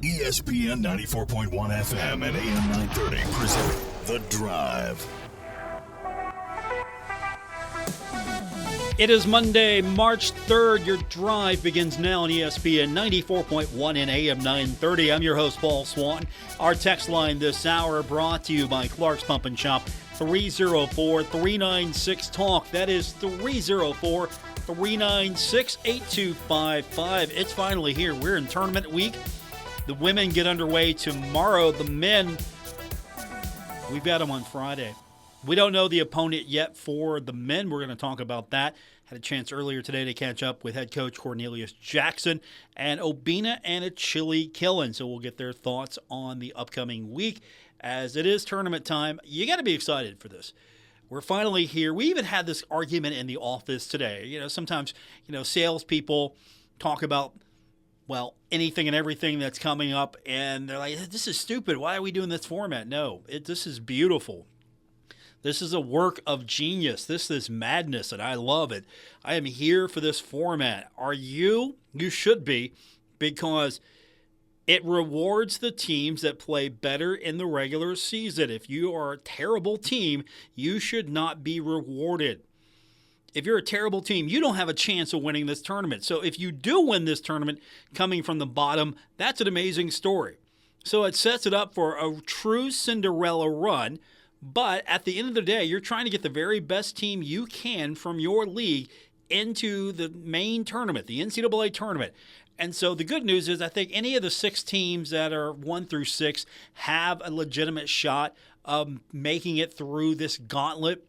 ESPN 94.1 FM and AM 930 present The Drive. It is Monday, March 3rd. Your drive begins now on ESPN 94.1 and AM 930. I'm your host, Paul Swann. Our text line this hour brought to you by Clark's Pump and Shop, 304-396-TALK. That is 304-396-8255. It's finally here. We're in tournament week. The women get underway tomorrow. The men, we've got them on Friday. We don't know the opponent yet for the men. We're going to talk about that. Had a chance earlier today to catch up with head coach Cornelius Jackson and Obinna Anochili-Killen. So we'll get their thoughts on the upcoming week. As it is tournament time, you got to be excited for this. We're finally here. We even had this argument in the office today. You know, sometimes, salespeople talk about, anything and everything that's coming up, and they're like, this is stupid. Why are we doing this format? No, this is beautiful. This is a work of genius. This is madness, and I love it. I am here for this format. Are you? You should be, because it rewards the teams that play better in the regular season. If you are a terrible team, you should not be rewarded. If you're a terrible team, you don't have a chance of winning this tournament. So if you do win this tournament coming from the bottom, that's an amazing story. So it sets it up for a true Cinderella run. But at the end of the day, you're trying to get the very best team you can from your league into the main tournament, the NCAA tournament. And so the good news is I think any of the 6 teams that are 1 through 6 have a legitimate shot of making it through this gauntlet.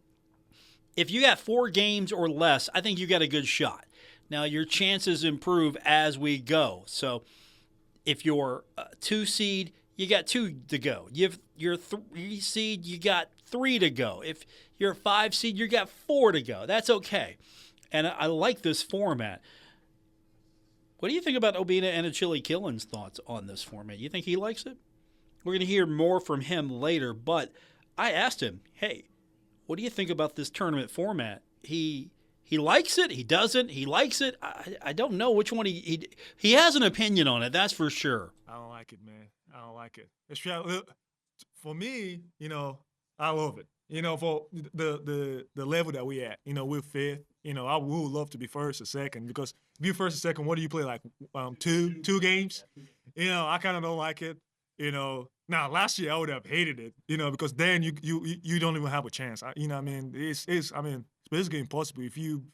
If you got 4 games or less, I think you got a good shot. Now, your chances improve as we go. So if you're a 2 seed, you got 2 to go. If you're a 3 seed, you got 3 to go. If you're a 5 seed, you got 4 to go. That's okay. And I like this format. What do you think about Obinna Anochili-Killen's thoughts on this format? You think he likes it? We're going to hear more from him later, but I asked him, hey, what do you think about this tournament format? He likes it. He doesn't. He likes it. I don't know which one he has an opinion on it. That's for sure. I don't like it, man. I don't like it. For me, I love it. For the level that we at, we're fifth. I would love to be first or second, because if you're first or second, what do you play, like two games? I kind of don't like it. Now last year I would have hated it, because then you don't even have a chance. It's basically impossible. If you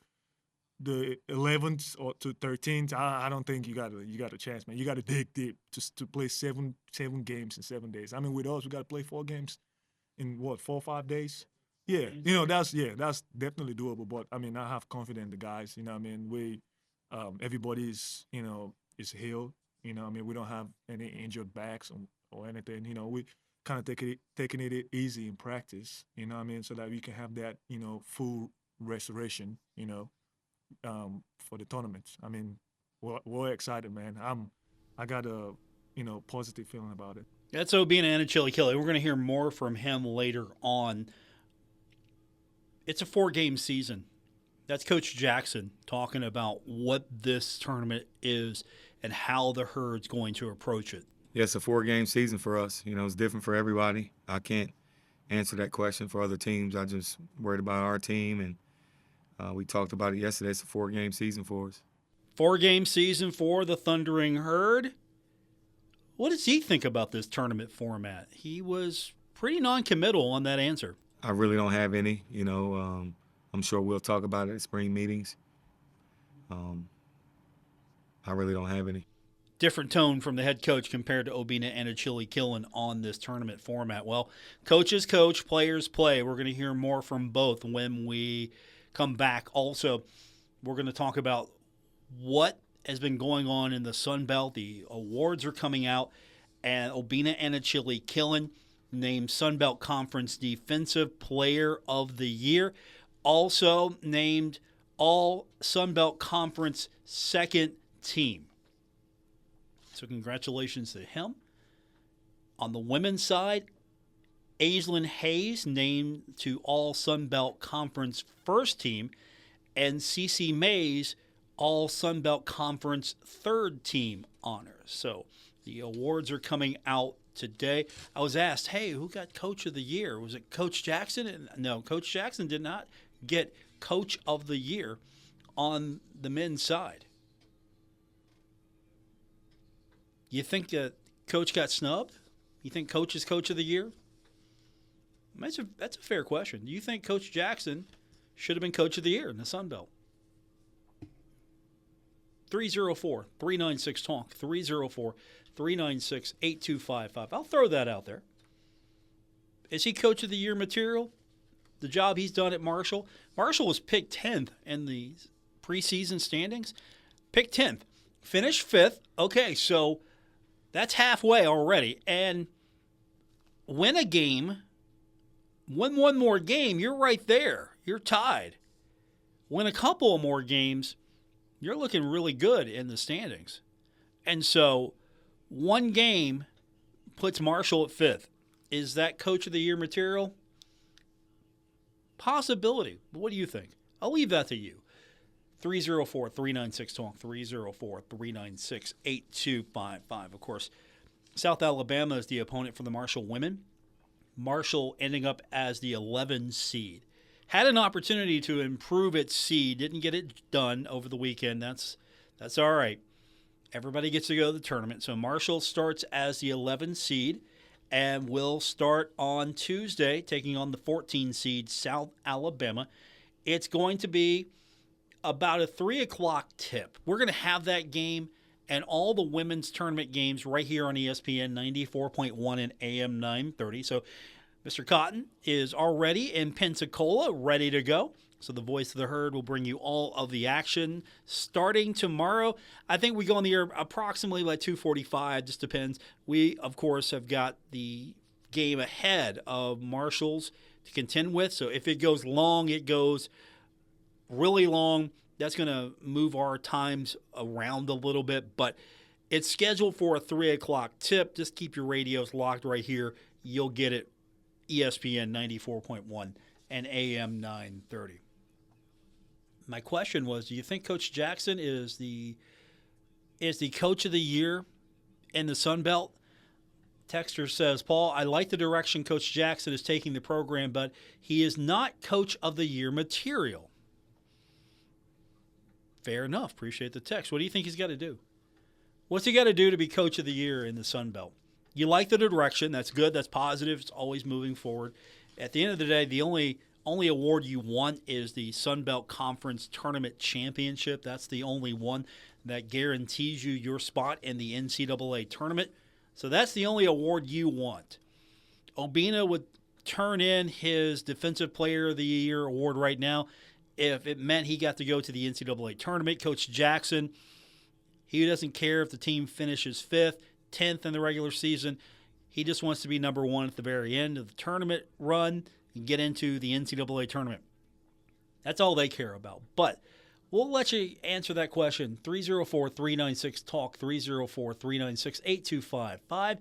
the 11th or to 13th, I don't think you got a chance, man. You got to dig deep just to play seven games in 7 days. With us, we got to play 4 games in 4 or 5 days. Yeah, that's definitely doable. But I have confidence in the guys. We everybody's is healed. We don't have any injured backs or anything. We kind of taking it easy in practice. So that we can have that full restoration. For the tournaments. We're excited, man. I got a positive feeling about it. That's Obinna Anochili-Killen. We're going to hear more from him later on. It's a 4-game season. That's Coach Jackson talking about what this tournament is and how the Herd's going to approach it. Yeah, it's a 4-game season for us. It's different for everybody. I can't answer that question for other teams. I just worried about our team, and we talked about it yesterday. It's a 4-game season for us. 4-game season for the Thundering Herd. What does he think about this tournament format? He was pretty non-committal on that answer. I really don't have any. I'm sure we'll talk about it at spring meetings. I really don't have any. Different tone from the head coach compared to Obinna Anochili-Killen on this tournament format. Well, coaches coach, players play. We're going to hear more from both when we come back. Also, we're going to talk about what has been going on in the Sun Belt. The awards are coming out, and Obinna Anochili-Killen named Sun Belt Conference Defensive Player of the Year. Also named All Sun Belt Conference Second Team. So congratulations to him. On the women's side, Aislinn Hayes named to All Sun Belt Conference First Team, and Cece Mays all Sun Belt Conference third team honors. So the awards are coming out today. I was asked, hey, who got Coach of the Year? Was it Coach Jackson? And no, Coach Jackson did not get Coach of the Year on the men's side. You think that Coach got snubbed? You think Coach is Coach of the Year? That's a fair question. Do you think Coach Jackson should have been Coach of the Year in the Sun Belt? 304-396-TALK, 304-396-8255. I'll throw that out there. Is he Coach of the Year material? The job he's done at Marshall? Marshall was picked 10th in the preseason standings. Picked 10th. Finished 5th. Okay, so that's halfway already. And win a game, win one more game, you're right there. You're tied. Win a couple of more games, you're looking really good in the standings. And so one game puts Marshall at 5th. Is that Coach of the Year material? Possibility. What do you think? I'll leave that to you. 304-396-TALK, 304-396-8255. Of course, South Alabama is the opponent for the Marshall women. Marshall ending up as the 11 seed. Had an opportunity to improve its seed, didn't get it done over the weekend. That's all right. Everybody gets to go to the tournament. So Marshall starts as the 11 seed and will start on Tuesday, taking on the 14 seed South Alabama. It's going to be about a 3 o'clock tip. We're going to have that game and all the women's tournament games right here on ESPN 94.1 and AM 930. So Mr. Cotton is already in Pensacola, ready to go. So the voice of the herd will bring you all of the action starting tomorrow. I think we go on the air approximately by 2:45. Just depends. We, of course, have got the game ahead of Marshall's to contend with. So if it goes long, it goes really long. That's going to move our times around a little bit. But it's scheduled for a 3 o'clock tip. Just keep your radios locked right here. You'll get it. ESPN 94.1 and AM 930. My question was, do you think Coach Jackson is the Coach of the Year in the Sun Belt? Texter says, Paul, I like the direction Coach Jackson is taking the program, but he is not Coach of the Year material. Fair enough. Appreciate the text. What do you think he's got to do? What's he got to do to be Coach of the Year in the Sun Belt? You like the direction. That's good. That's positive. It's always moving forward. At the end of the day, the only award you want is the Sun Belt Conference Tournament Championship. That's the only one that guarantees you your spot in the NCAA tournament. So that's the only award you want. Obinna would turn in his Defensive Player of the Year award right now if it meant he got to go to the NCAA tournament. Coach Jackson, he doesn't care if the team finishes 5th, 10th in the regular season. He just wants to be number 1 at the very end of the tournament run and get into the NCAA tournament. That's all they care about. But we'll let you answer that question. 304-396-TALK, 304-396-8255.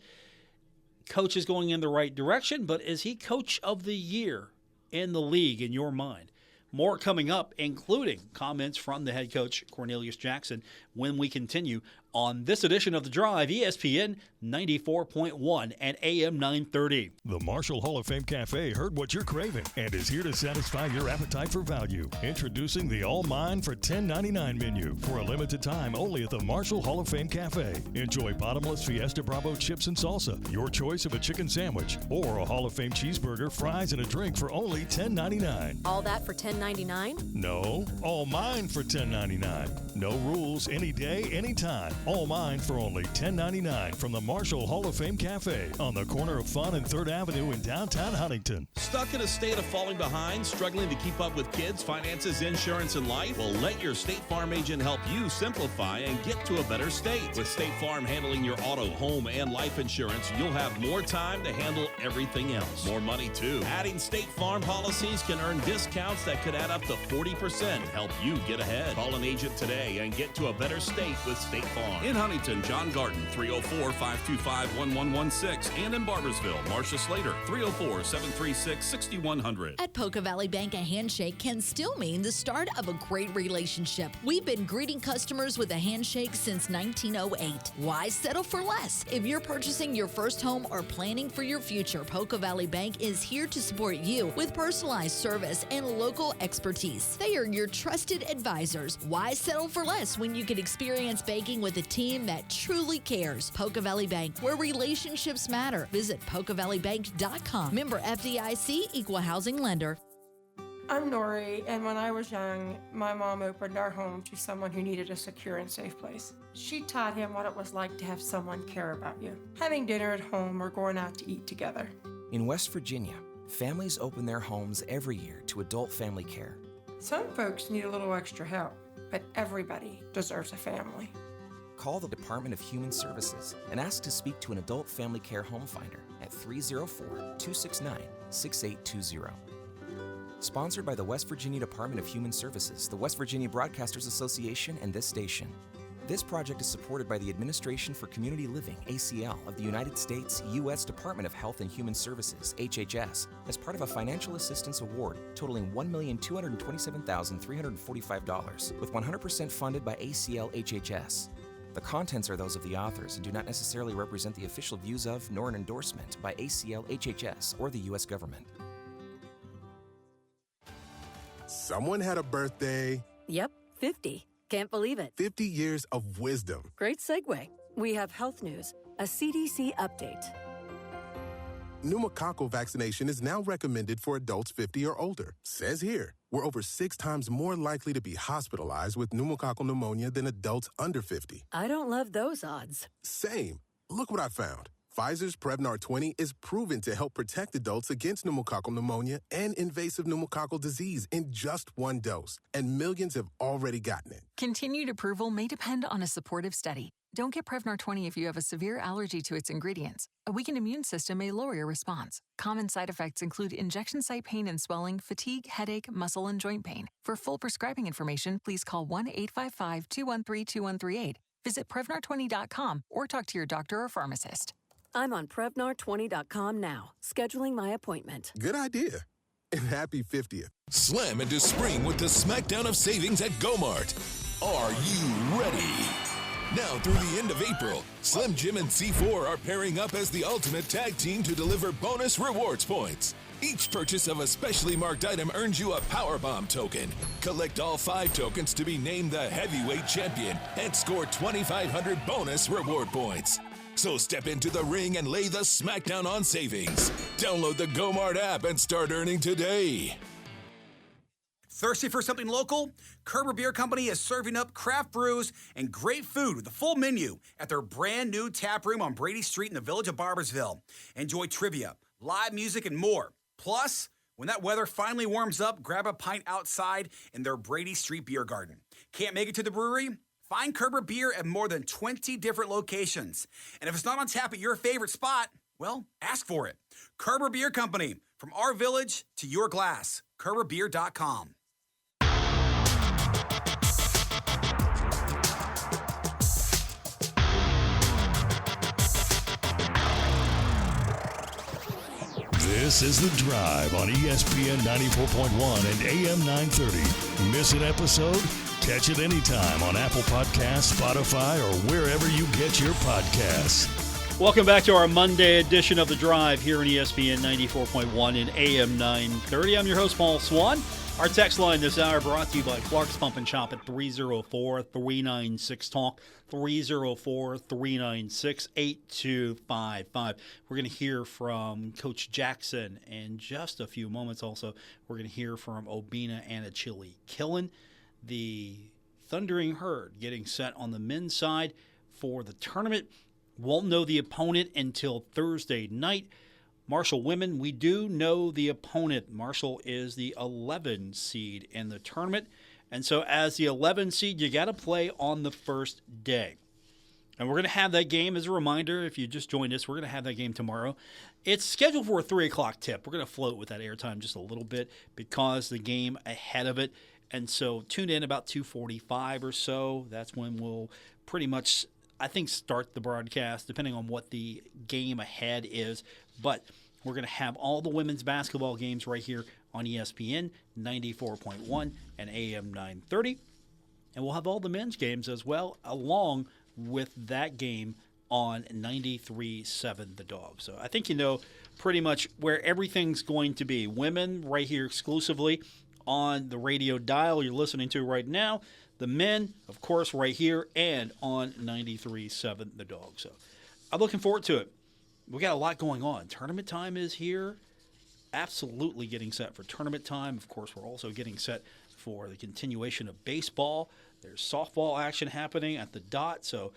Coach is going in the right direction, but is he Coach of the Year in the league in your mind? More coming up, including comments from the head coach, Cornelius Jackson, when we continue on this edition of The Drive, ESPN 94.1 and AM 930. The Marshall Hall of Fame Cafe heard what you're craving and is here to satisfy your appetite for value. Introducing the All Mine for $10.99 menu for a limited time only at the Marshall Hall of Fame Cafe. Enjoy bottomless Fiesta Bravo chips and salsa, your choice of a chicken sandwich, or a Hall of Fame cheeseburger, fries, and a drink for only $10.99. All that for $10.99? No, all mine for $10.99. No rules, any day, anytime. All mine for only $10.99 from the Marshall Hall of Fame Cafe on the corner of Fun and 3rd Avenue in downtown Huntington. Stuck in a state of falling behind, struggling to keep up with kids, finances, insurance, and life? Well, let your State Farm agent help you simplify and get to a better state. With State Farm handling your auto, home, and life insurance, you'll have more time to handle everything else. More money, too. Adding State Farm policies can earn discounts that could add up to 40% to help you get ahead. Call an agent today and get to a better state with State Farm. Farm. In Huntington, John Garden, 304-525-1116. And in Barbersville, Marcia Slater, 304-736-6100. At Poca Valley Bank, a handshake can still mean the start of a great relationship. We've been greeting customers with a handshake since 1908. Why settle for less? If you're purchasing your first home or planning for your future, Poca Valley Bank is here to support you with personalized service and local expertise. They are your trusted advisors. Why settle for less when you can experience banking with a team that truly cares? Poca Valley Bank, where relationships matter. Visit PocaValleyBank.com. Member FDIC, Equal Housing Lender. I'm Nori, and when I was young, my mom opened our home to someone who needed a secure and safe place. She taught him what it was like to have someone care about you, having dinner at home or going out to eat together. In West Virginia, families open their homes every year to adult family care. Some folks need a little extra help, but everybody deserves a family. Call the Department of Human Services and ask to speak to an adult family care home finder at 304-269-6820. Sponsored by the West Virginia Department of Human Services, the West Virginia Broadcasters Association, and this station. This project is supported by the Administration for Community Living, ACL, of the United States U.S. Department of Health and Human Services, HHS, as part of a financial assistance award totaling $1,227,345, with 100% funded by ACL HHS. The contents are those of the authors and do not necessarily represent the official views of, nor an endorsement by ACL HHS or the U.S. government. Someone had a birthday. Yep, 50. Can't believe it. 50 years of wisdom. Great segue. We have health news, a CDC update. Pneumococcal vaccination is now recommended for adults 50 or older. Says here, we're over 6 times more likely to be hospitalized with pneumococcal pneumonia than adults under 50. I don't love those odds. Same. Look what I found. Pfizer's Prevnar 20 is proven to help protect adults against pneumococcal pneumonia and invasive pneumococcal disease in just 1 dose, and millions have already gotten it. Continued approval may depend on a supportive study. Don't get Prevnar 20 if you have a severe allergy to its ingredients. A weakened immune system may lower your response. Common side effects include injection site pain and swelling, fatigue, headache, muscle, and joint pain. For full prescribing information, please call 1-855-213-2138. Visit Prevnar20.com or talk to your doctor or pharmacist. I'm on Prevnar20.com now, scheduling my appointment. Good idea. And happy 50th. Slam into spring with the smackdown of savings at Go-Mart. Are you ready? Now through the end of April, Slim Jim and C4 are pairing up as the ultimate tag team to deliver bonus rewards points. Each purchase of a specially marked item earns you a Powerbomb token. Collect all 5 tokens to be named the heavyweight champion and score 2,500 bonus reward points. So step into the ring and lay the smackdown on savings. Download the Go-Mart app and start earning today. Thirsty for something local? Kerber Beer Company is serving up craft brews and great food with a full menu at their brand new tap room on Brady Street in the village of Barbersville. Enjoy trivia, live music, and more. Plus, when that weather finally warms up, grab a pint outside in their Brady Street beer garden. Can't make it to the brewery? Find Kerber Beer at more than 20 different locations. And if it's not on tap at your favorite spot, well, ask for it. Kerber Beer Company, from our village to your glass. KerberBeer.com. This is The Drive on ESPN 94.1 and AM 930. Miss an episode? Catch it anytime on Apple Podcasts, Spotify, or wherever you get your podcasts. Welcome back to our Monday edition of The Drive here on ESPN 94.1 and AM 930. I'm your host, Paul Swann. Our text line this hour brought to you by Clark's Pump and Shop at 304-396-TALK, 304-396-8255. We're going to hear from Coach Jackson in just a few moments. Also, we're going to hear from Obinna Anochili-Killen, the Thundering Herd getting set on the men's side for the tournament. Won't know the opponent until Thursday night. Marshall women, we do know the opponent. Marshall is the 11 seed in the tournament. And so as the 11 seed, you got to play on the first day. And we're going to have that game, as a reminder, if you just joined us, we're going to have that game tomorrow. It's scheduled for a 3 o'clock tip. We're going to float with that airtime just a little bit because the game ahead of it. And so tune in about 2:45 or so. That's when we'll pretty much I think, start the broadcast, depending on what the game ahead is. But we're going to have all the women's basketball games right here on ESPN 94.1 and AM 930. And we'll have all the men's games as well, along with that game on 93.7 The Dog. So I think you know pretty much where everything's going to be. Women right here exclusively on the radio dial you're listening to right now. The men, of course, right here and on 93.7 The Dog. So I'm looking forward to it. We got a lot going on. Tournament time is here. Absolutely getting set for tournament time. Of course, we're also getting set for the continuation of baseball. There's softball action happening at the Dot. So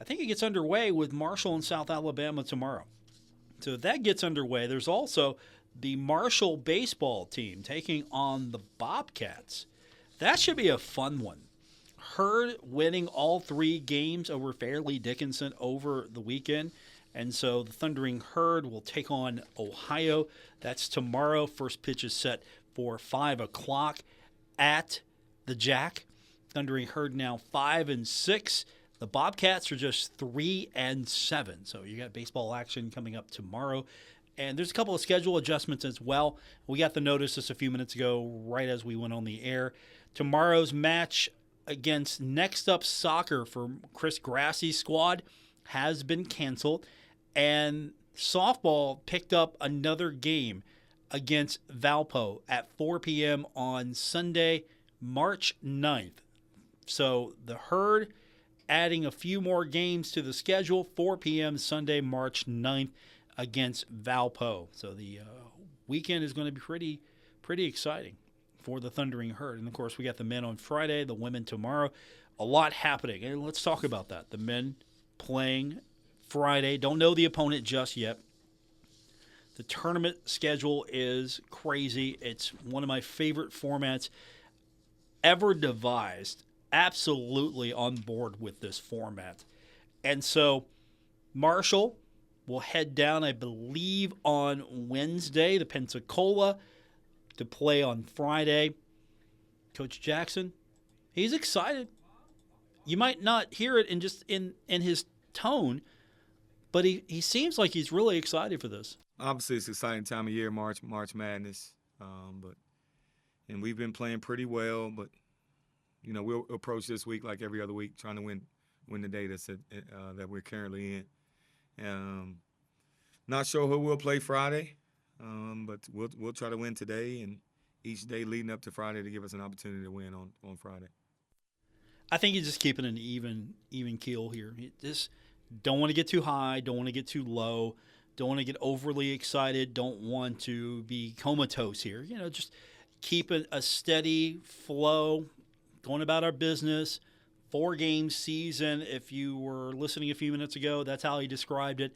I think it gets underway with Marshall and South Alabama tomorrow. So if that gets underway, there's also the Marshall baseball team taking on the Bobcats. That should be a fun one. Hurd winning all 3 games over Fairleigh Dickinson over the weekend. And so the Thundering Herd will take on Ohio. That's tomorrow. First pitch is set for 5 o'clock at the Jack. Thundering Herd now 5-6. The Bobcats are just 3-7. So you got baseball action coming up tomorrow. And there's a couple of schedule adjustments as well. We got the notice just a few minutes ago, right as we went on the air. Tomorrow's match against Next Up Soccer for Chris Grassie's squad has been canceled. And softball picked up another game against Valpo at 4 p.m. on Sunday, March 9th. So the Herd adding a few more games to the schedule, 4 p.m. Sunday, March 9th against Valpo. So the weekend is going to be pretty exciting for the Thundering Herd. And, of course, we got the men on Friday, the women tomorrow. A lot happening. And let's talk about that. The men playing Friday. Don't know the opponent just yet. The tournament schedule is crazy. It's one of my favorite formats ever devised. Absolutely on board with this format. And so Marshall will head down, I believe, on Wednesday to Pensacola to play on Friday. Coach Jackson, he's excited. You might not hear it in his tone, but he seems like he's really excited for this. Obviously, it's an exciting time of year, March Madness. And we've been playing pretty well, but we'll approach this week like every other week, trying to win the day that we're currently in. Not sure who we'll play Friday, but we'll try to win today and each day leading up to Friday to give us an opportunity to win on Friday. I think you're just keeping an even keel here. You just don't want to get too high, don't want to get too low, don't want to get overly excited, don't want to be comatose here. Just keep a steady flow, going about our business. 4-game season. If you were listening a few minutes ago, that's how he described it.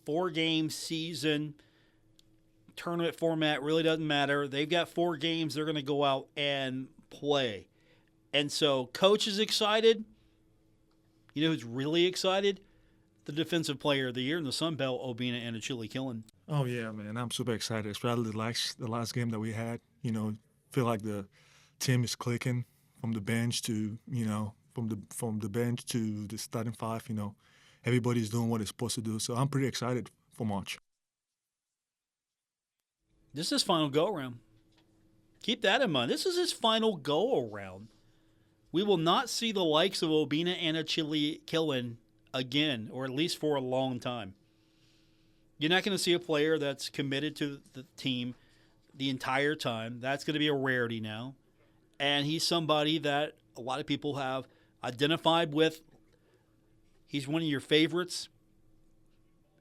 4-game season. Tournament format really doesn't matter. They've got 4 games. They're going to go out and play. And so coach is excited. You know who's really excited? The defensive player of the year in the Sun Belt, Obinna Anochili-Killen. Oh, yeah, man. I'm super excited, especially the last game that we had. Feel like the team is clicking from the bench to, from the bench to the starting 5, everybody's doing what it's supposed to do. So I'm pretty excited for March. This is his final go-around. Keep that in mind. This is his final go-around. We will not see the likes of Obinna Anochili-Killen again, or at least for a long time. You're not going to see a player that's committed to the team the entire time. That's going to be a rarity now. And he's somebody that a lot of people have identified with. He's one of your favorites.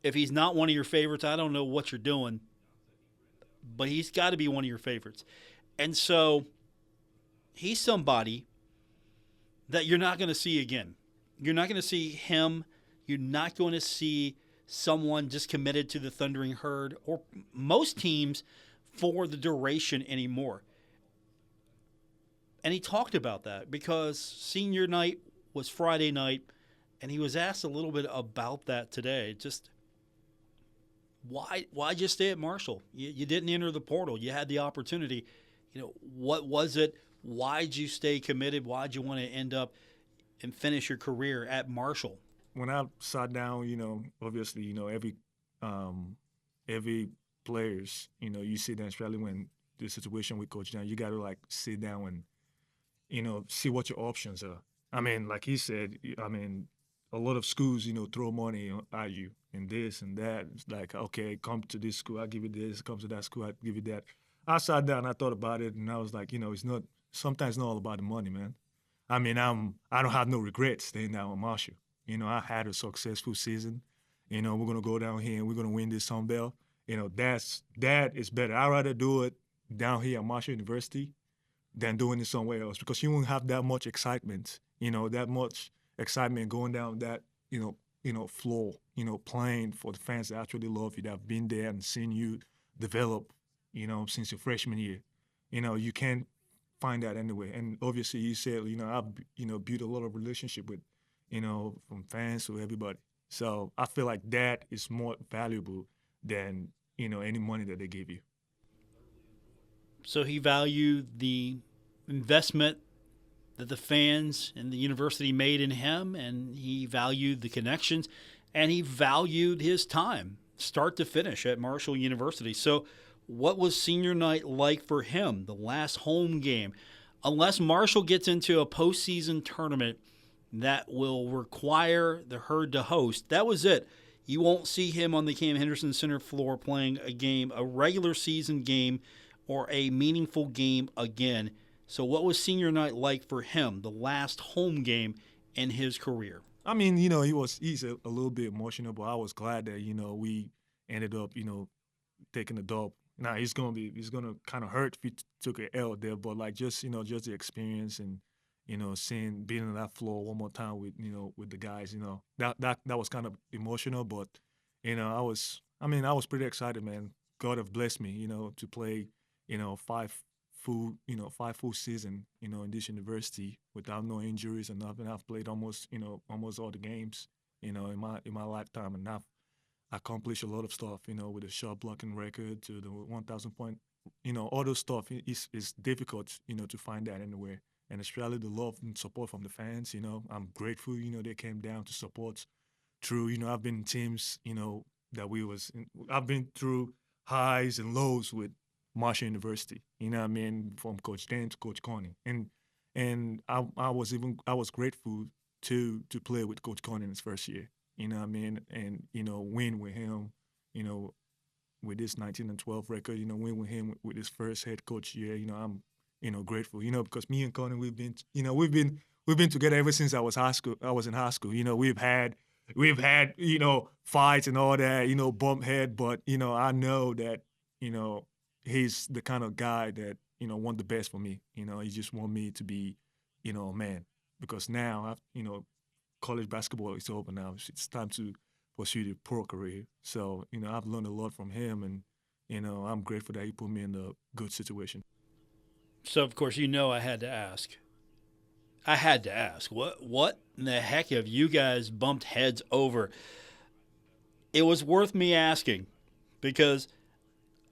If he's not one of your favorites, I don't know what you're doing. But he's got to be one of your favorites. And so he's somebody that you're not going to see again. You're not going to see him. You're not going to see someone just committed to the Thundering Herd or most teams for the duration anymore. And he talked about that because senior night was Friday night, and he was asked a little bit about that today. Just why'd you stay at Marshall? You didn't enter the portal. You had the opportunity. What was it? Why'd you stay committed? Why'd you want to end up and finish your career at Marshall? When I sat down, obviously, every players, you sit down, especially when the situation with Coach John, you got to like sit down and, see what your options are. I mean, like he said, a lot of schools, throw money at you and this and that. It's like, okay, come to this school, I'll give you this. Come to that school, I'll give you that. I sat down, I thought about it, and I was like, it's not, sometimes not all about the money, man. I mean, I don't have no regrets staying down with Marshall. I had a successful season. We're gonna go down here and we're gonna win this Sun Belt. That is better. I'd rather do it down here at Marshall University than doing it somewhere else because you won't have that much excitement. Going down that floor. Playing for the fans that actually love you, that have been there and seen you develop. Since your freshman year. You can't find that anywhere. And obviously, you said, I've built a lot of relationship with, from fans to everybody. So I feel like that is more valuable than, any money that they give you. So he valued the investment that the fans and the university made in him, and he valued the connections, and he valued his time, start to finish, at Marshall University. So what was senior night like for him, the last home game? Unless Marshall gets into a postseason tournament that will require the Herd to host, that was it. You won't see him on the Cam Henderson Center floor playing a game, a regular season game, or a meaningful game again. So what was senior night like for him, the last home game in his career? I mean, he's a little bit emotional, but I was glad that, we ended up, taking the dub. Now he's gonna kind of hurt if he took an L there, but like just the experience and being on that floor one more time with with the guys, that was kind of emotional, but I was pretty excited, man. God have blessed me, to play five full season in this university without no injuries and nothing. I've played almost all the games in my lifetime, and I've accomplished a lot of stuff, with the shot blocking record to the 1,000 point, all those stuff is difficult, to find that anywhere. And especially the love and support from the fans, I'm grateful, they came down to support through, I've been in teams, I've been through highs and lows with Marshall University, from Coach Dan to Coach Corny. And I was grateful to play with Coach Corny in his first year. And win with him, with this 19-12 record, win with him with his first head coach year. I'm, grateful, because me and Connie, we've been together ever since I was in high school. We've had fights and all that, bump head, but I know that, he's the kind of guy that, want the best for me. He just want me to be, a man, because now college basketball is over now. It's time to pursue the pro career. So, I've learned a lot from him, and, I'm grateful that he put me in a good situation. So, of course, I had to ask. What in the heck have you guys bumped heads over? It was worth me asking because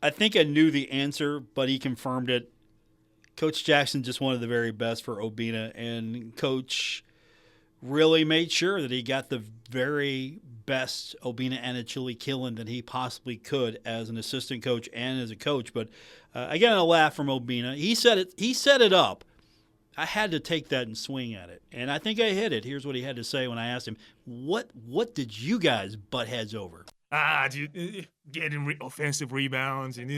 I think I knew the answer, but he confirmed it. Coach Jackson just wanted the very best for Obinna, and Coach really made sure that he got the very best Obinna Anochili-Killen that he possibly could as an assistant coach and as a coach. But I got a laugh from Obinna. He set it up. I had to take that and swing at it, and I think I hit it. Here's what he had to say when I asked him, "What did you guys butt heads over?" Getting offensive rebounds, and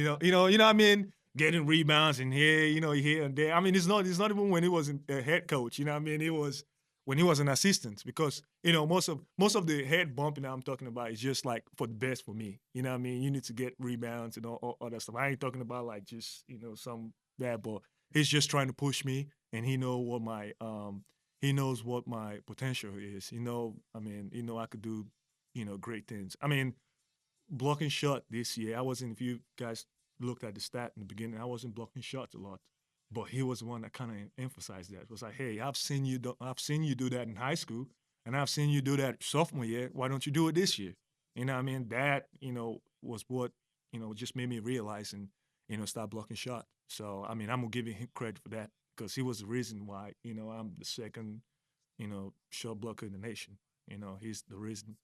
getting rebounds and here and there. I mean, it's not even when he wasn't a head coach. It was when he was an assistant, because most of the head bumping that I'm talking about is just like for the best for me. You need to get rebounds and all that stuff. I ain't talking about like just some bad ball. He's just trying to push me, and he knows what my potential is. I could do great things. Blocking shot this year, I wasn't. If you guys looked at the stat in the beginning, I wasn't blocking shots a lot. But he was the one that kind of emphasized that. It was like, hey, I've seen you do that in high school, and I've seen you do that sophomore year. Why don't you do it this year? That, was what, just made me realize and, start blocking shot. So, I'm going to give him credit for that, because he was the reason why, I'm the second shot blocker in the nation. He's the reason.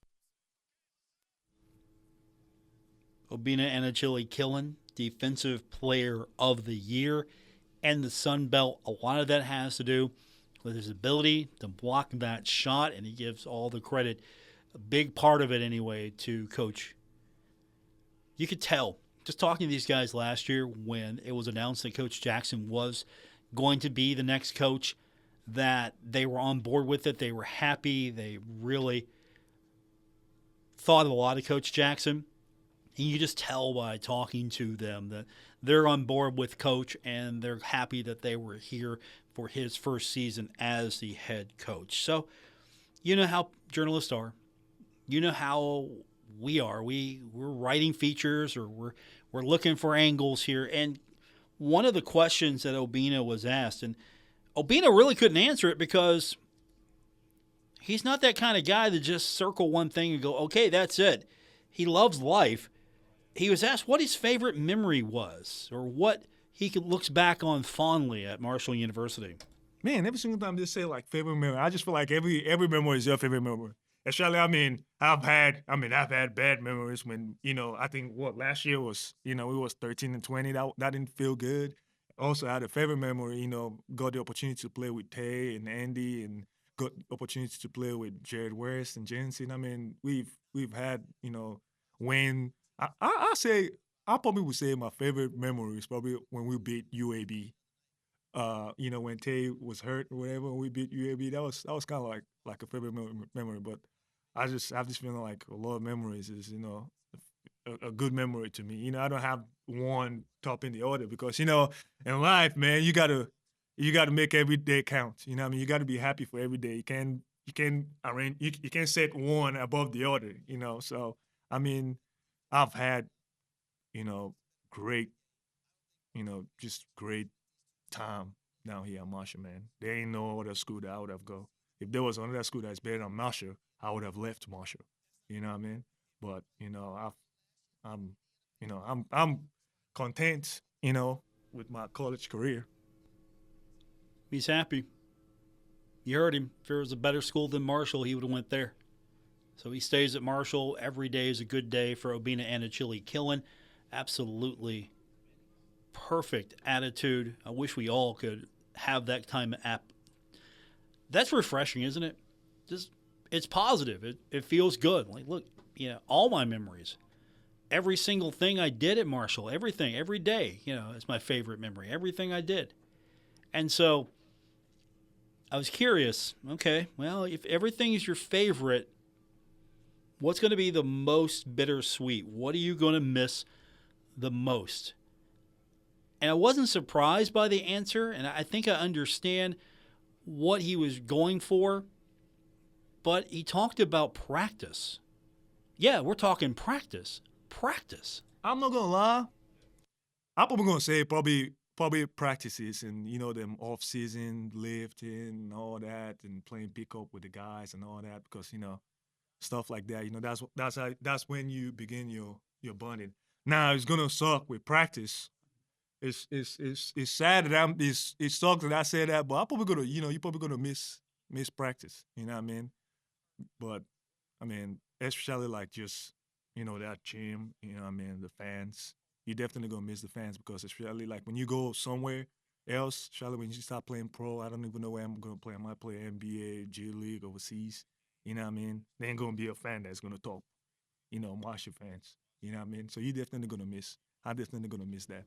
Obinna Anochili-Killen, Defensive Player of the Year, and the Sun Belt. A lot of that has to do with his ability to block that shot, and he gives all the credit, a big part of it anyway, to Coach. You could tell, just talking to these guys last year when it was announced that Coach Jackson was going to be the next coach, that they were on board with it. They were happy. They really thought a lot of Coach Jackson. And you just tell by talking to them that they're on board with Coach and they're happy that they were here for his first season as the head coach. So you know how journalists are. You know how we are. We're writing features, or we're looking for angles here. And one of the questions that Obinna was asked, and Obinna really couldn't answer it because he's not that kind of guy to just circle one thing and go, okay, that's it. He loves life. He was asked what his favorite memory was, or what he looks back on fondly at Marshall University. Man, every single time they say like favorite memory, I just feel like every memory is your favorite memory. Especially, I've had bad memories when, I think last year was, it was 13-20. That didn't feel good. Also, I had a favorite memory, got the opportunity to play with Tay and Andy, and got the opportunity to play with Jared West and Jensen. We've had, when I probably would say my favorite memory is probably when we beat UAB. When Tay was hurt or whatever, when we beat UAB, that was kind of like a favorite memory. But I have this feeling like a lot of memories is, a good memory to me. I don't have one top in the order because, in life, man, you gotta make every day count. You gotta be happy for every day. You can't set one above the other, So I've had, great, just great time down here at Marshall, man. There ain't no other school that I would have go. If there was another school that's better than Marshall, I would have left Marshall. You know what I mean? But I'm content, with my college career. He's happy. You heard him. If there was a better school than Marshall, he would have went there. So he stays at Marshall. Every day is a good day for Obinna Anochili-Killen. Absolutely perfect attitude. I wish we all could have that time app. That's refreshing, isn't it? It's positive. It feels good. Like, look, all my memories, every single thing I did at Marshall, everything, every day, it's my favorite memory. Everything I did. And so I was curious, okay, well, if everything is your favorite, what's going to be the most bittersweet? What are you going to miss the most? And I wasn't surprised by the answer, and I think I understand what he was going for, but he talked about practice. Yeah, we're talking practice. Practice. I'm not going to lie. I'm probably going to say probably practices and, them off-season lifting and all that, and playing pickup with the guys and all that, because, stuff like that. That's when you begin your bonding. Now it's gonna suck with practice. It's sad that it sucks that I say that, but I'm probably gonna you're probably gonna miss practice. You know what I mean? But especially like just that gym. You know what I mean? The fans. You're definitely gonna miss the fans, because especially like when you go somewhere else, especially when you start playing pro. I don't even know where I'm gonna play. I might play NBA, G League, overseas. You know what I mean? There ain't going to be a fan that's going to talk, Marshall fans. You know what I mean? So you're definitely going to miss. I'm definitely going to miss that.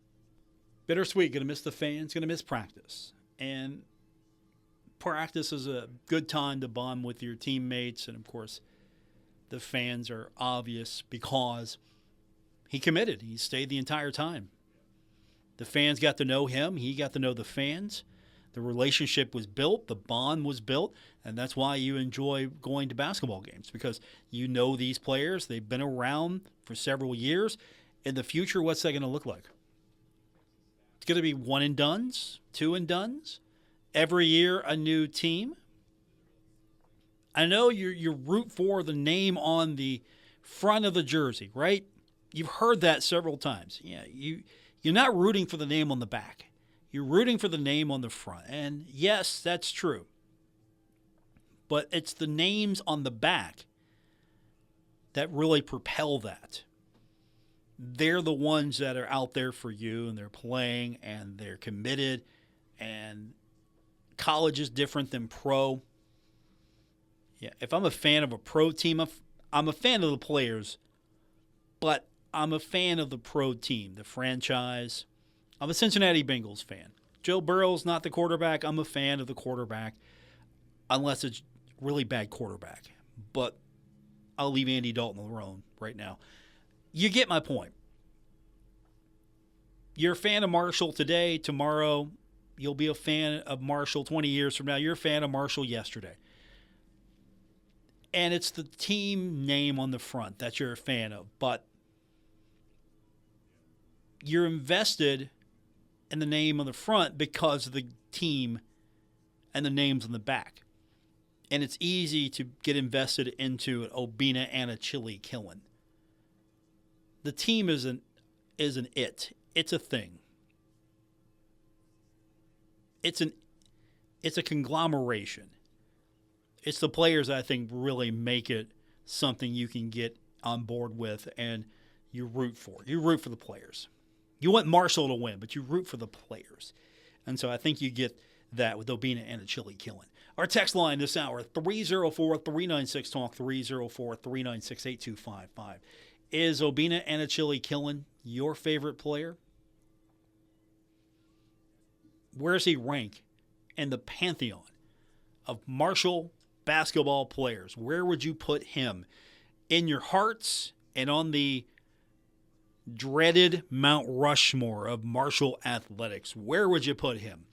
Bittersweet. Going to miss the fans. Going to miss practice. And practice is a good time to bond with your teammates. And, of course, the fans are obvious because he committed. He stayed the entire time. The fans got to know him. He got to know the fans. The relationship was built, the bond was built, and that's why you enjoy going to basketball games, because you know these players. They've been around for several years. In the future, what's that going to look like? It's going to be one and dones, two and dones, every year a new team. I know you root for the name on the front of the jersey, right? You've heard that several times. Yeah, you're not rooting for the name on the back. You're rooting for the name on the front. And yes, that's true. but it's the names on the back that really propel that. They're the ones that are out there for you, and they're playing, and they're committed, and college is different than pro. Yeah, if I'm a fan of a pro team, I'm a fan of the players, but I'm a fan of the pro team, the franchise. I'm a Cincinnati Bengals fan. Joe Burrow's not the quarterback. I'm a fan of the quarterback, unless it's really bad quarterback. But I'll leave Andy Dalton alone right now. You get my point. You're a fan of Marshall today. Tomorrow, you'll be a fan of Marshall 20 years from now. You're a fan of Marshall yesterday. And it's the team name on the front that you're a fan of. But you're invested in the name on the front because of the team and the names on the back. And it's easy to get invested into an Obinna Anochili-Killen. The team isn't it. It's a thing. It's a conglomeration. It's the players I think really make it something you can get on board with and you root for. You root for the players. You want Marshall to win, but you root for the players. And so I think you get that with Obinna Anochili-Killen. Our text line this hour, 304-396-TALK, 304-396-8255. Is Obinna Anochili-Killen your favorite player? Where does he rank in the pantheon of Marshall basketball players? Where would you put him in your hearts and on the dreaded Mount Rushmore of Marshall athletics? Where would you put him?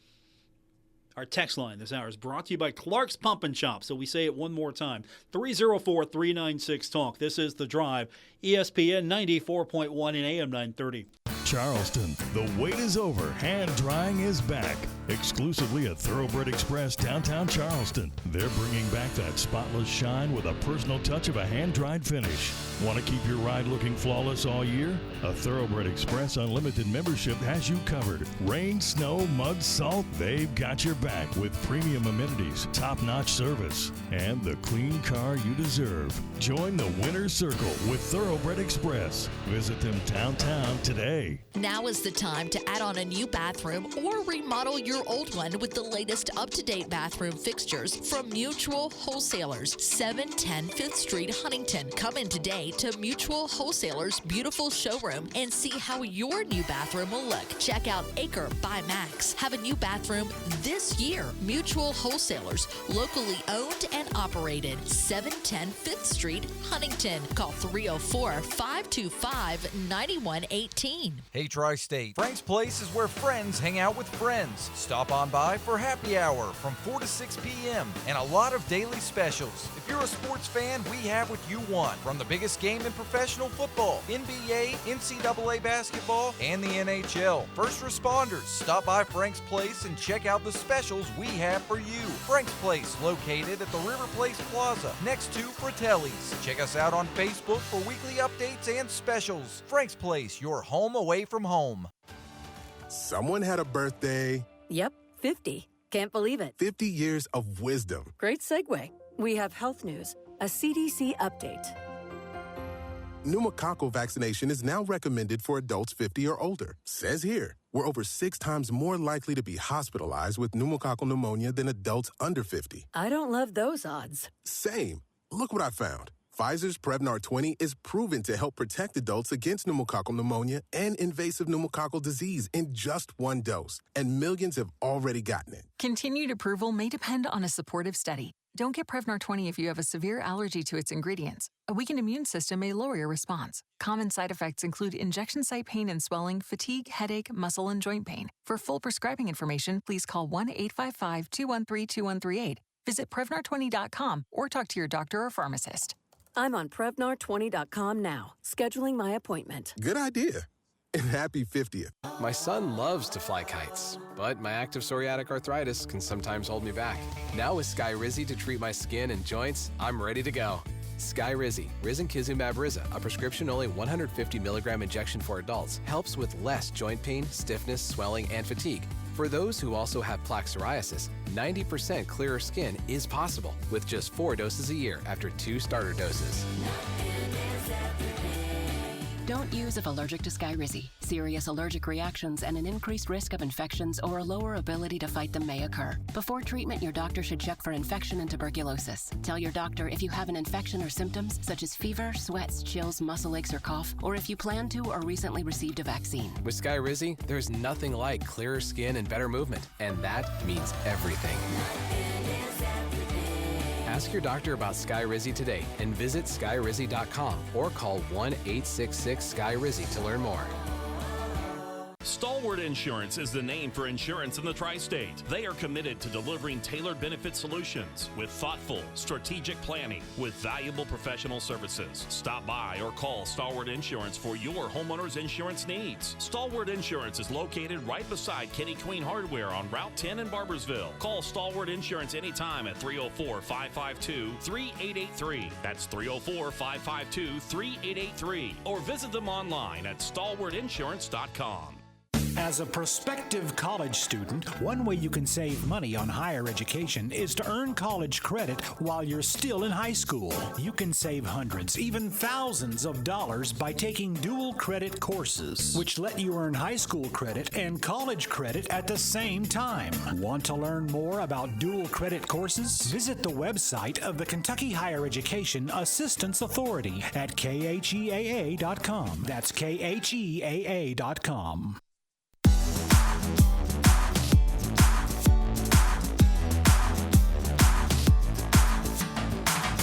Our text line this hour is brought to you by Clark's Pump and Shop. So we say it one more time. 304-396-TALK. This is The Drive, ESPN 94.1 and AM 930. Charleston, the wait is over. Hand drying is back. Exclusively at Thoroughbred Express, downtown Charleston. They're bringing back that spotless shine with a personal touch of a hand-dried finish. Want to keep your ride looking flawless all year? A Thoroughbred Express Unlimited membership has you covered. Rain, snow, mud, salt, they've got your back with premium amenities, top-notch service, and the clean car you deserve. Join the winner's circle with Thoroughbred Express. Visit them downtown today. Now is the time to add on a new bathroom or remodel your old one with the latest up-to-date bathroom fixtures from Mutual Wholesalers, 710 5th Street, Huntington. Come in today to Mutual Wholesalers' beautiful showroom and see how your new bathroom will look. Check out Acre by Max. Have a new bathroom this year. Mutual Wholesalers, locally owned and operated, 710 5th Street, Huntington. Call 304-525-9118. Hey, Tri-State, Frank's Place is where friends hang out with friends. Stop on by for happy hour from 4 to 6 p.m. and a lot of daily specials. If you're a sports fan, we have what you want. From the biggest game in professional football, NBA, NCAA basketball, and the NHL. First responders, stop by Frank's Place and check out the specials we have for you. Frank's Place, located at the River Place Plaza, next to Fratelli's. Check us out on Facebook for weekly updates and specials. Frank's Place, your home away from home. Someone had a birthday. Yep, 50. Can't believe it. 50 years of wisdom. Great segue. We have health news, a CDC update. Pneumococcal vaccination is now recommended for adults 50 or older. Says here, we're over 6 times more likely to be hospitalized with pneumococcal pneumonia than adults under 50. I don't love those odds. Same. Look what I found. Pfizer's Prevnar 20 is proven to help protect adults against pneumococcal pneumonia and invasive pneumococcal disease in just 1 dose, and millions have already gotten it. Continued approval may depend on a supportive study. Don't get Prevnar 20 if you have a severe allergy to its ingredients. A weakened immune system may lower your response. Common side effects include injection site pain and swelling, fatigue, headache, muscle, and joint pain. For full prescribing information, please call 1-855-213-2138. Visit Prevnar20.com or talk to your doctor or pharmacist. I'm on Prevnar20.com now, scheduling my appointment. Good idea. And happy 50th. My son loves to fly kites, but my active psoriatic arthritis can sometimes hold me back. Now with Skyrizi to treat my skin and joints, I'm ready to go. Skyrizi, Risankizumab Riza, a prescription-only 150 milligram injection for adults, helps with less joint pain, stiffness, swelling, and fatigue. For those who also have plaque psoriasis, 90% clearer skin is possible with just 4 doses a year after 2 starter doses. Don't use if allergic to Skyrizi. Serious allergic reactions and an increased risk of infections or a lower ability to fight them may occur. Before treatment, your doctor should check for infection and tuberculosis. Tell your doctor if you have an infection or symptoms such as fever, sweats, chills, muscle aches, or cough, or if you plan to or recently received a vaccine. With Skyrizi, there's nothing like clearer skin and better movement, and that means everything. Ask your doctor about Skyrizi today and visit skyrizi.com or call 1-866-SKY-RIZZI to learn more. Stalwart Insurance is the name for insurance in the tri-state. They are committed to delivering tailored benefit solutions with thoughtful, strategic planning with valuable professional services. Stop by or call Stalwart Insurance for your homeowner's insurance needs. Stalwart Insurance is located right beside Kenny Queen Hardware on Route 10 in Barbersville. Call Stalwart Insurance anytime at 304-552-3883. That's 304-552-3883. Or visit them online at stalwartinsurance.com. As a prospective college student, one way you can save money on higher education is to earn college credit while you're still in high school. You can save hundreds, even thousands of dollars by taking dual credit courses, which let you earn high school credit and college credit at the same time. Want to learn more about dual credit courses? Visit the website of the Kentucky Higher Education Assistance Authority at kheaa.com. That's kheaa.com.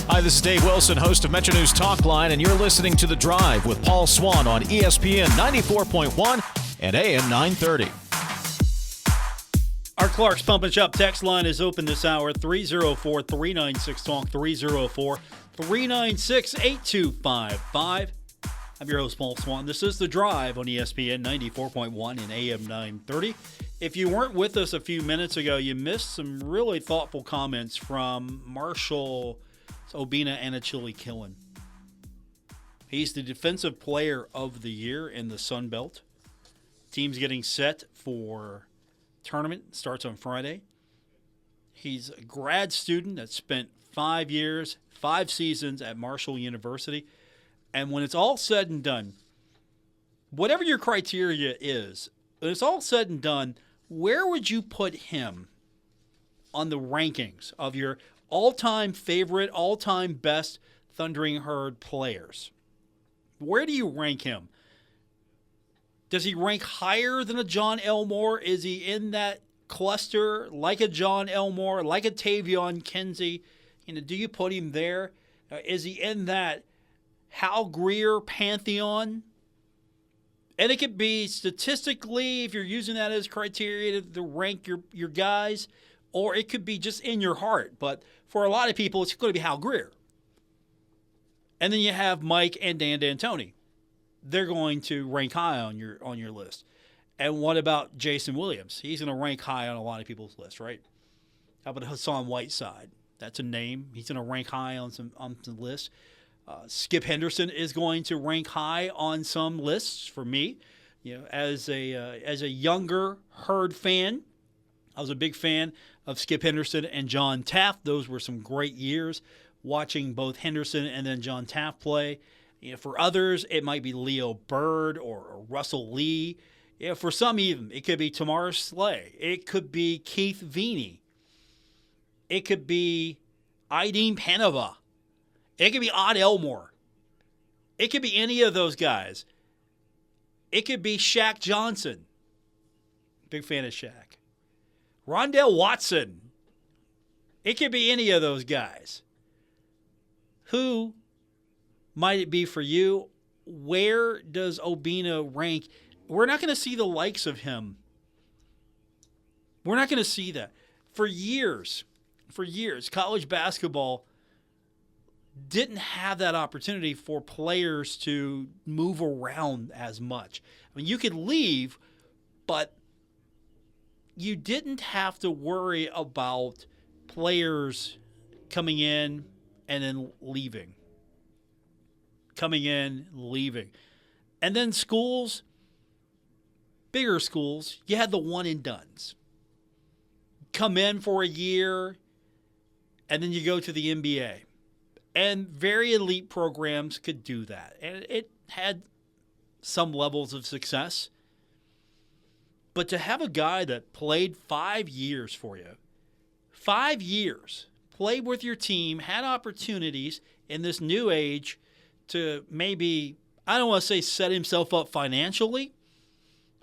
Hi, this is Dave Wilson, host of Metro News Talkline, and you're listening to The Drive with Paul Swann on ESPN 94.1 and AM 930. Our Clark's Pump and Shop text line is open this hour, 304-396-TALK, 304-396-8255. I'm your host, Paul Swann. This is The Drive on ESPN 94.1 and AM 930. If you weren't with us a few minutes ago, you missed some really thoughtful comments from Marshall Obinna Anochili-Killen. He's the Defensive Player of the Year in the Sun Belt. Team's getting set for tournament. Starts on Friday. He's a grad student that spent 5 years, 5 seasons at Marshall University. And when it's all said and done, whatever your criteria is, when it's all said and done, where would you put him on the rankings of your all-time favorite, all-time best Thundering Herd players? Where do you rank him? Does he rank higher than a John Elmore? Is he in that cluster like a John Elmore, like a Tavion Kinsey? Do you put him there? Is he in that Hal Greer pantheon? And it could be statistically, if you're using that as criteria to rank your guys, or it could be just in your heart. But for a lot of people, it's going to be Hal Greer. And then you have Mike and Dan D'Antoni. They're going to rank high on your list. And what about Jason Williams? He's going to rank high on a lot of people's list, right? How about Hassan Whiteside? That's a name. He's going to rank high on some lists. Skip Henderson is going to rank high on some lists for me. As a younger Herd fan, I was a big fan of Skip Henderson and John Taft. Those were some great years watching both Henderson and then John Taft play. For others, it might be Leo Bird or Russell Lee. For some even, it could be Tamar Slay. It could be Keith Veeney. It could be Aideen Panova. It could be Odd Elmore. It could be any of those guys. It could be Shaq Johnson. Big fan of Shaq. Rondell Watson. It could be any of those guys. Who might it be for you? Where does Obinna rank? We're not going to see the likes of him. We're not going to see that. For years, college basketball didn't have that opportunity for players to move around as much. I mean, you could leave, but you didn't have to worry about players coming in and then leaving. Coming in, leaving. And then schools, bigger schools, you had the one and dones. come in for a year, and then you go to the NBA. And very elite programs could do that. And it had some levels of success. But to have a guy that played 5 years for you, 5 years, played with your team, had opportunities in this new age to maybe, I don't want to say set himself up financially.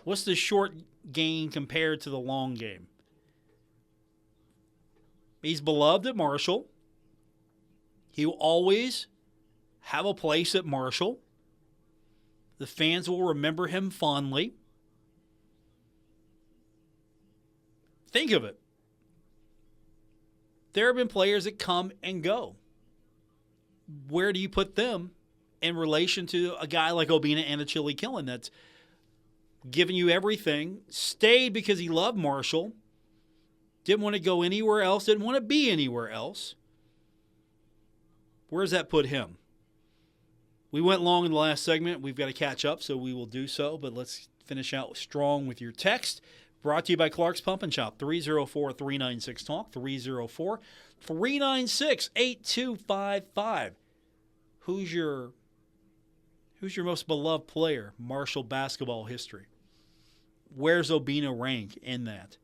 What's the short gain compared to the long game? He's beloved at Marshall. He will always have a place at Marshall. The fans will remember him fondly. Think of it. There have been players that come and go. Where do you put them in relation to a guy like Obinna Anochili-Killen that's given you everything, stayed because he loved Marshall, didn't want to go anywhere else, didn't want to be anywhere else? Where does that put him? We went long in the last segment. We've got to catch up, so we will do so. But let's finish out strong with your text. Brought to you by Clark's Pump and Shop, 304-396-TALK, 304-396-8255. Who's your most beloved player, Marshall basketball history? Where's Obinna rank in that?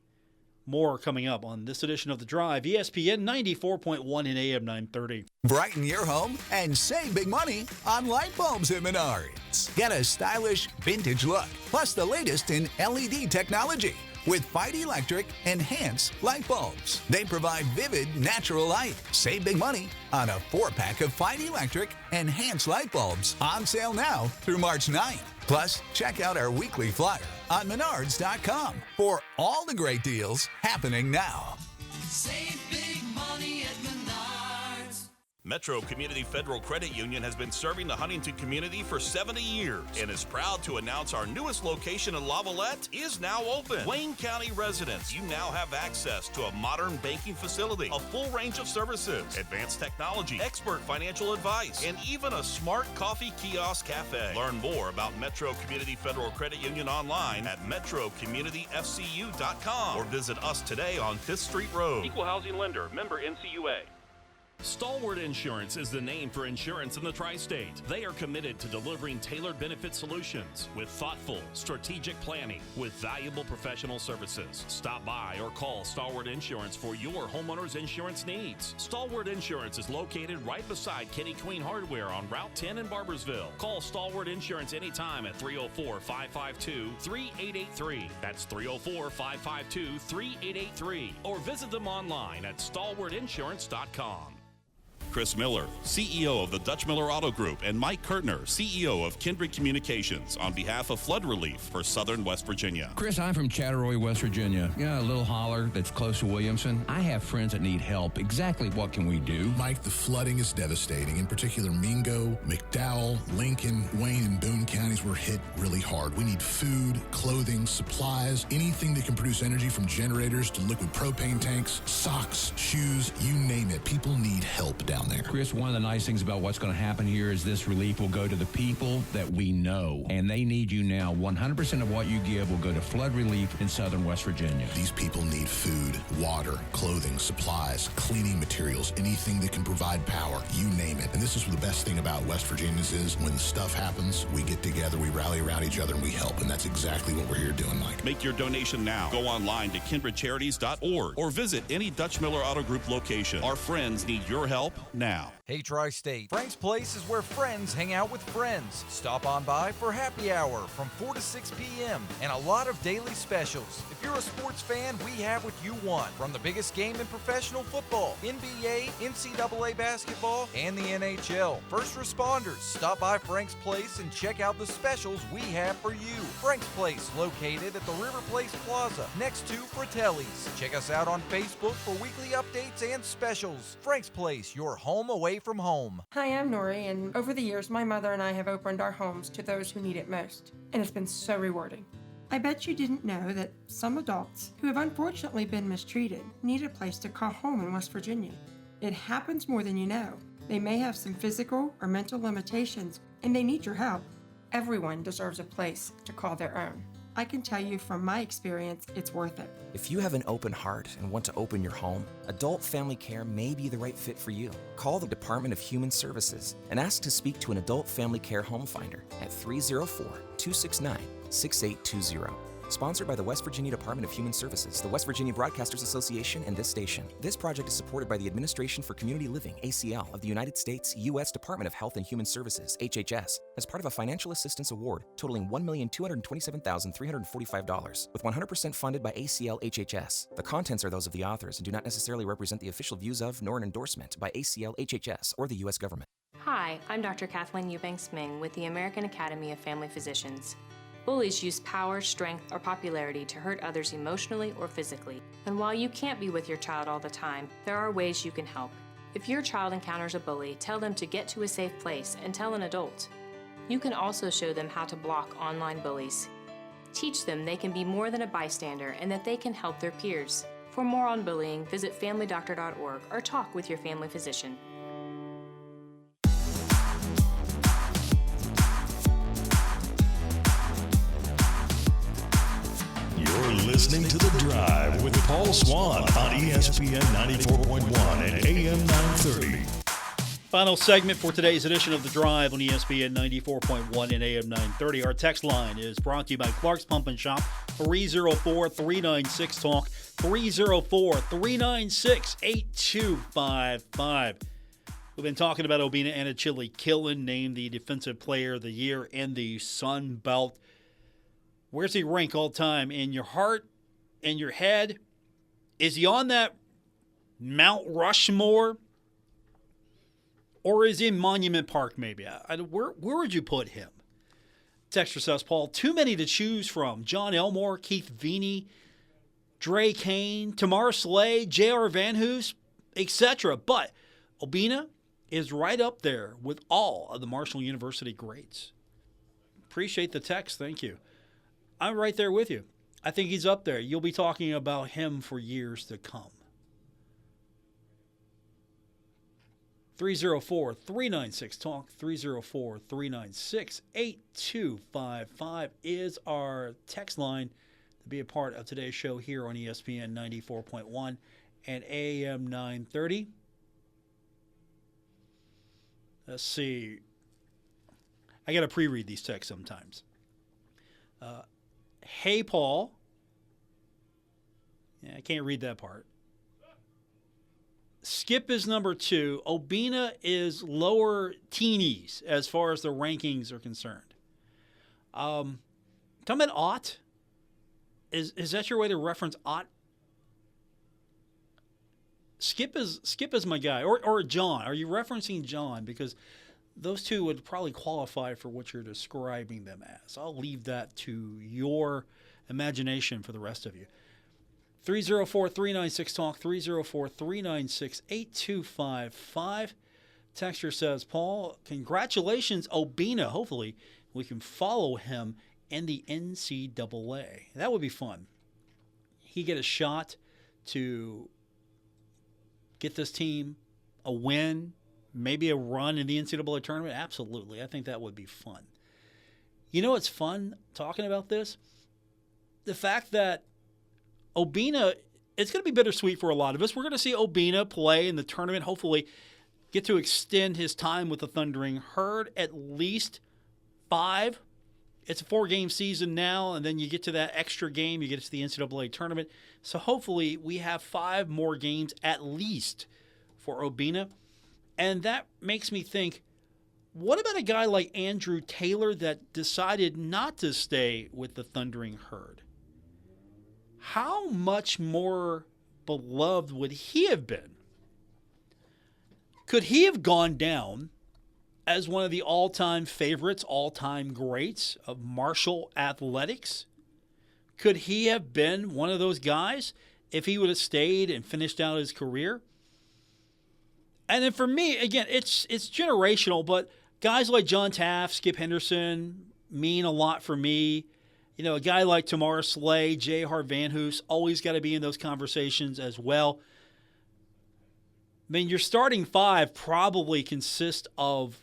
More coming up on this edition of The Drive, ESPN 94.1 and AM 930. Brighten your home and save big money on light bulbs at Menards. Get a stylish vintage look, plus the latest in LED technology with Fight Electric Enhance light bulbs. They provide vivid, natural light. Save big money on a 4-pack of Fight Electric Enhance light bulbs on sale now through March 9th. Plus, check out our weekly flyer on Menards.com for all the great deals happening now. Save big money at Menards. Metro Community Federal Credit Union has been serving the Huntington community for 70 years and is proud to announce our newest location in Lavalette is now open. Wayne County residents, you now have access to a modern banking facility, a full range of services, advanced technology, expert financial advice, and even a smart coffee kiosk cafe. Learn more about Metro Community Federal Credit Union online at metrocommunityfcu.com or visit us today on 5th Street Road. Equal housing lender, member NCUA. Stalwart Insurance is the name for insurance in the tri-state. They are committed to delivering tailored benefit solutions with thoughtful, strategic planning with valuable professional services. Stop by or call Stalwart Insurance for your homeowner's insurance needs. Stalwart Insurance is located right beside Kenny Queen Hardware on Route 10 in Barbersville. Call Stalwart Insurance anytime at 304-552-3883. That's 304-552-3883. Or visit them online at stalwartinsurance.com. Chris Miller, CEO of the Dutch Miller Auto Group, and Mike Kurtner, CEO of Kindred Communications, on behalf of Flood Relief for Southern West Virginia. Chris, I'm from Chatteroy, West Virginia. A little holler that's close to Williamson. I have friends that need help. Exactly what can we do? Mike, the flooding is devastating. In particular, Mingo, McDowell, Lincoln, Wayne, and Boone counties were hit really hard. We need food, clothing, supplies, anything that can produce energy from generators to liquid propane tanks, socks, shoes, you name it. People need help down there. Chris, one of the nice things about what's going to happen here is this relief will go to the people that we know, and they need you now. 100% of what you give will go to flood relief in Southern West Virginia. These people need food, water, clothing, supplies, cleaning materials, anything that can provide power, you name it. And this is the best thing about West Virginians is when stuff happens, we get together, we rally around each other, and we help. And that's exactly what we're here doing, Mike. Make your donation now. Go online to kindredcharities.org or visit any Dutch Miller Auto Group location. Our friends need your help now. Hey, Tri-State, Frank's Place is where friends hang out with friends. Stop on by for happy hour from 4 to 6 p.m. and a lot of daily specials. If you're a sports fan, we have what you want. From the biggest game in professional football, NBA, NCAA basketball, and the NHL. First responders, stop by Frank's Place and check out the specials we have for you. Frank's Place, located at the River Place Plaza, next to Fratelli's. Check us out on Facebook for weekly updates and specials. Frank's Place, your home away from home. Hi, I'm Nori, and over the years, my mother and I have opened our homes to those who need it most, and it's been so rewarding. I bet you didn't know that some adults who have unfortunately been mistreated need a place to call home in West Virginia. It happens more than you know. They may have some physical or mental limitations, and they need your help. Everyone deserves a place to call their own. I can tell you from my experience, it's worth it. If you have an open heart and want to open your home, Adult Family Care may be the right fit for you. Call the Department of Human Services and ask to speak to an Adult Family Care home finder at 304-269-6820. Sponsored by the West Virginia Department of Human Services, the West Virginia Broadcasters Association, and this station. This project is supported by the Administration for Community Living, ACL, of the United States, U.S. Department of Health and Human Services, HHS, as part of a financial assistance award totaling $1,227,345, with 100% funded by ACL HHS. The contents are those of the authors and do not necessarily represent the official views of, nor an endorsement by ACL HHS or the U.S. government. Hi, I'm Dr. Kathleen Eubanks-Ming with the American Academy of Family Physicians. Bullies use power, strength, or popularity to hurt others emotionally or physically. And while you can't be with your child all the time, there are ways you can help. If your child encounters a bully, tell them to get to a safe place and tell an adult. You can also show them how to block online bullies. Teach them they can be more than a bystander and that they can help their peers. For more on bullying, visit familydoctor.org or talk with your family physician. You're listening to The Drive with Paul Swann on ESPN 94.1 and AM 930. Final segment for today's edition of The Drive on ESPN 94.1 and AM 930. Our text line is brought to you by Clark's Pump and Shop, 304-396-TALK, 304-396-8255. We've been talking about Obinna Anochili-Killen, named the Defensive Player of the Year in the Sun Belt. Where's he rank all time? In your heart? In your head? Is he on that Mount Rushmore? Or is he in Monument Park maybe? Where would you put him? Texter says, Paul, too many to choose from. John Elmore, Keith Veeney, Dre Kane, Tamar Slay, J.R. Van Hoos, etc. But Obinna is right up there with all of the Marshall University greats. Appreciate the text. Thank you. I'm right there with you. I think he's up there. You'll be talking about him for years to come. 304-396-TALK, 304-396-8255 is our text line to be a part of today's show here on ESPN 94.1 and AM 930. Let's see. I got to pre-read these texts sometimes. Hey, Paul. Yeah, I can't read that part. Skip is number 2. Obinna is lower teenies as far as the rankings are concerned. Talking about Ott? Is that your way to reference Ott? Skip is my guy. Or John. Are you referencing John? Because those two would probably qualify for what you're describing them as. I'll leave that to your imagination for the rest of you. 304-396-TALK, 304-396-8255. Texture says, Paul, congratulations, Obinna. Hopefully we can follow him in the NCAA. That would be fun. He get a shot to get this team a win, maybe a run in the NCAA tournament? Absolutely. I think that would be fun. You know what's fun talking about this? The fact that Obinna, it's going to be bittersweet for a lot of us. We're going to see Obinna play in the tournament, hopefully get to extend his time with the Thundering Herd at least 5. It's a 4-game season now, and then you get to that extra game, you get to the NCAA tournament. So hopefully we have 5 more games at least for Obinna. And that makes me think, what about a guy like Andrew Taylor that decided not to stay with the Thundering Herd? How much more beloved would he have been? Could he have gone down as one of the all-time favorites, all-time greats of Marshall athletics? Could he have been one of those guys if he would have stayed and finished out his career? And then for me, again, it's generational, but guys like John Taft, Skip Henderson mean a lot for me. You know, a guy like Tamar Slay, J.R. Van Hoos, always got to be in those conversations as well. I mean, your starting 5 probably consist of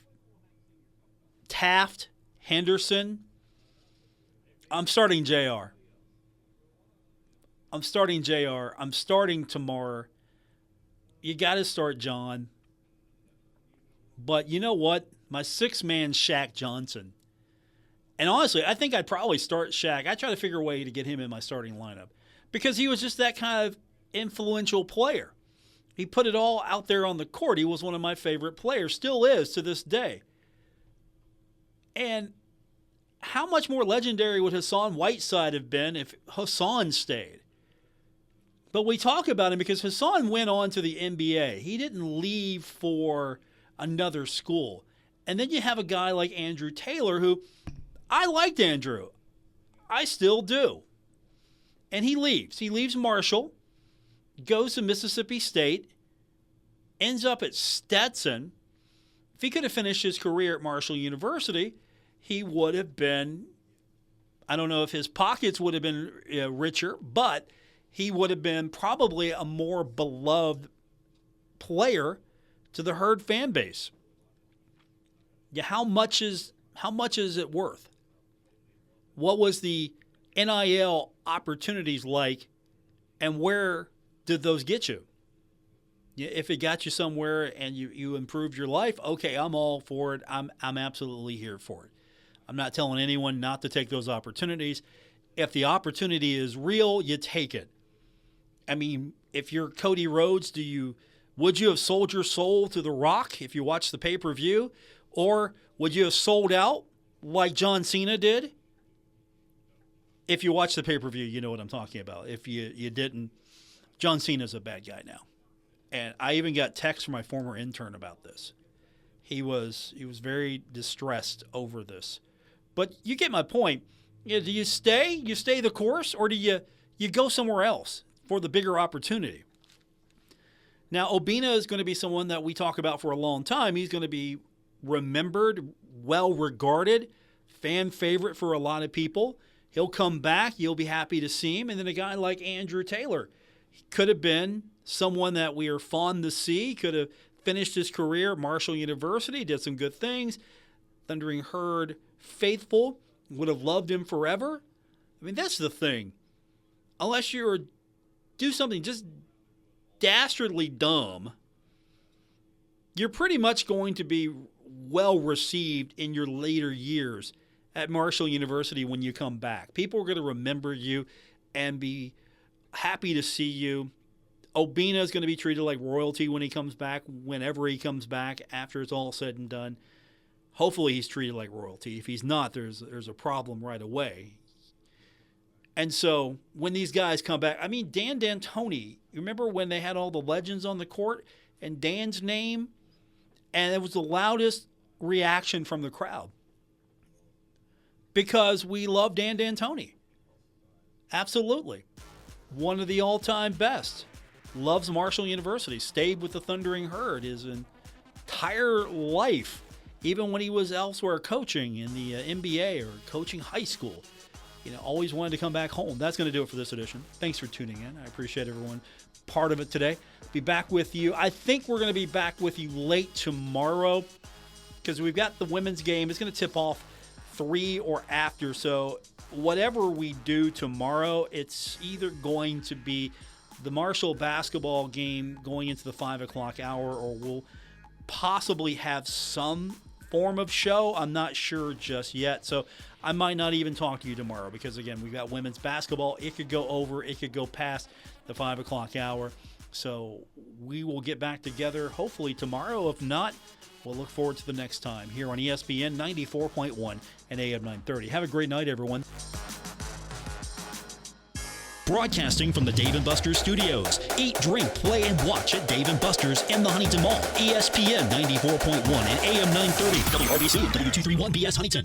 Taft, Henderson. I'm starting JR. I'm starting tomorrow. You got to start John. But you know what? My six-man Shaq Johnson. And honestly, I think I'd probably start Shaq. I try to figure a way to get him in my starting lineup because he was just that kind of influential player. He put it all out there on the court. He was one of my favorite players, still is to this day. And how much more legendary would Hassan Whiteside have been if Hassan stayed? But we talk about him because Hassan went on to the NBA. He didn't leave for another school. And then you have a guy like Andrew Taylor, who I liked Andrew. I still do. And he leaves. He leaves Marshall, goes to Mississippi State, ends up at Stetson. If he could have finished his career at Marshall University, he would have been, I don't know if his pockets would have been richer, but he would have been probably a more beloved player to the Herd fan base. Yeah, how much is it worth? What was the NIL opportunities like, and where did those get you? If it got you somewhere and you improved your life, okay, I'm all for it. I'm absolutely here for it. I'm not telling anyone not to take those opportunities. If the opportunity is real, you take it. I mean, if you're Cody Rhodes, would you have sold your soul to The Rock if you watched the pay-per-view? Or would you have sold out like John Cena did? If you watch the pay-per-view, you know what I'm talking about. If you didn't, John Cena's a bad guy now. And I even got text from my former intern about this. He was very distressed over this. But you get my point. Do you stay? You stay the course? Or do you go somewhere else for the bigger opportunity? Now, Obinna is going to be someone that we talk about for a long time. He's going to be remembered, well-regarded, fan favorite for a lot of people. He'll come back. You'll be happy to see him. And then a guy like Andrew Taylor. He could have been someone that we are fond to see. Could have finished his career at Marshall University, did some good things. Thundering Herd faithful would have loved him forever. I mean, that's the thing. Unless you do something just dastardly dumb, you're pretty much going to be well received in your later years at Marshall University when you come back. People are going to remember you and be happy to see you. Obinna is going to be treated like royalty when he comes back, whenever he comes back, after it's all said and done. Hopefully he's treated like royalty. If he's not, there's a problem right away. And so when these guys come back, I mean, Dan D'Antoni, you remember when they had all the legends on the court and Dan's name? And it was the loudest reaction from the crowd because we love Dan D'Antoni. Absolutely. One of the all-time best. Loves Marshall University. Stayed with the Thundering Herd his entire life, even when he was elsewhere coaching in the NBA or coaching high school. Always wanted to come back home. That's going to do it for this edition. Thanks for tuning in. I appreciate everyone part of it today. Be back with you. I think we're going to be back with you late tomorrow because we've got the women's game. It's going to tip off 3 or after. So whatever we do tomorrow, it's either going to be the Marshall basketball game going into the 5 o'clock hour, or we'll possibly have some form of show. I'm not sure just yet. So I might not even talk to you tomorrow because, again, we've got women's basketball. It could go over. It could go past the 5 o'clock hour. So we will get back together hopefully tomorrow. If not, we'll look forward to the next time here on ESPN 94.1 and AM 930. Have a great night, everyone. Broadcasting from the Dave & Buster's studios. Eat, drink, play, and watch at Dave & Buster's in the Huntington Mall. ESPN 94.1 and AM 930. WRBC, W231BS Huntington.